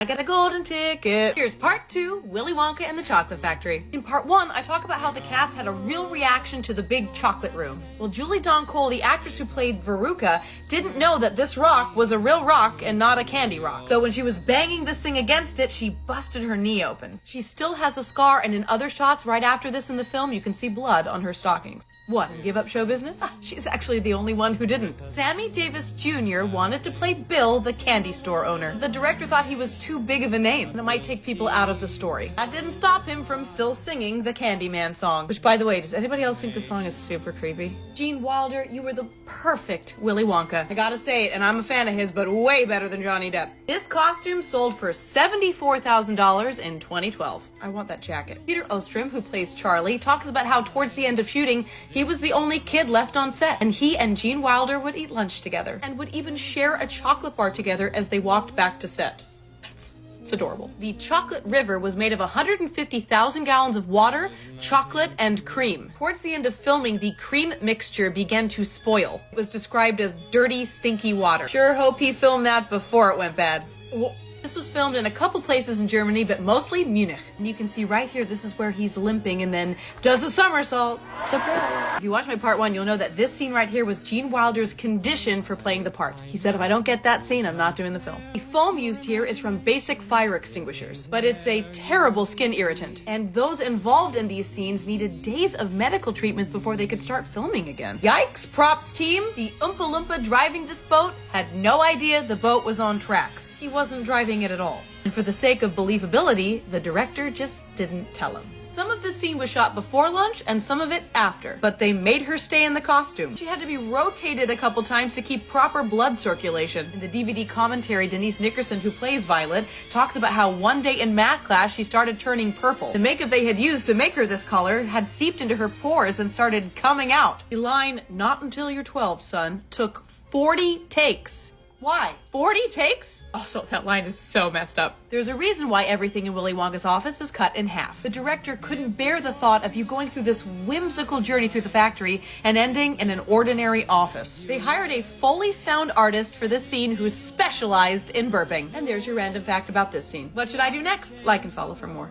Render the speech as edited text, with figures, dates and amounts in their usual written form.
I got a golden ticket. Here's part 2, Willy Wonka and the Chocolate Factory. In part 1, I talk about how the cast had a real reaction to the big chocolate room. Well, Julie Dawn Cole, the actress who played Veruca, didn't know that this rock was a real rock and not a candy rock. So when she was banging this thing against it, she busted her knee open. She still has a scar, and in other shots right after this in the film, you can see blood on her stockings. What, give up show business? She's actually the only one who didn't. Sammy Davis Jr. wanted to play Bill, the candy store owner. The director thought he was too big of a name, and it might take people out of the story. That didn't stop him from still singing the Candyman song. Which, by the way, does anybody else think this song is super creepy? Gene Wilder, you were the perfect Willy Wonka. I gotta say it, and I'm a fan of his, but way better than Johnny Depp. This costume sold for $74,000 in 2012. I want that jacket. Peter Ostrom, who plays Charlie, talks about how towards the end of shooting, he was the only kid left on set, and he and Gene Wilder would eat lunch together, and would even share a chocolate bar together as they walked back to set. It's adorable. The chocolate river was made of 150,000 gallons of water, chocolate, and cream. Towards the end of filming, the cream mixture began to spoil. It was described as dirty, stinky water. Sure hope he filmed that before it went bad. This was filmed in a couple places in Germany, but mostly Munich. And you can see right here, this is where he's limping and then does a somersault. Surprise! If you watch my part 1, you'll know that this scene right here was Gene Wilder's condition for playing the part. He said, if I don't get that scene, I'm not doing the film. The foam used here is from basic fire extinguishers, but it's a terrible skin irritant. And those involved in these scenes needed days of medical treatments before they could start filming again. Yikes, props team! The Oompa Loompa driving this boat had no idea the boat was on tracks. He wasn't driving it at all. And for the sake of believability, the director just didn't tell him. Some of the scene was shot before lunch and some of it after, but they made her stay in the costume. She had to be rotated a couple times to keep proper blood circulation. In the DVD commentary, Denise Nickerson, who plays Violet, talks about how one day in math class she started turning purple. The makeup they had used to make her this color had seeped into her pores and started coming out. The line, "Not until you're 12, son," took 40 takes. Why? 40 takes? Also, that line is so messed up. There's a reason why everything in Willy Wonka's office is cut in half. The director couldn't bear the thought of you going through this whimsical journey through the factory and ending in an ordinary office. They hired a Foley sound artist for this scene who specialized in burping. And there's your random fact about this scene. What should I do next? Like and follow for more.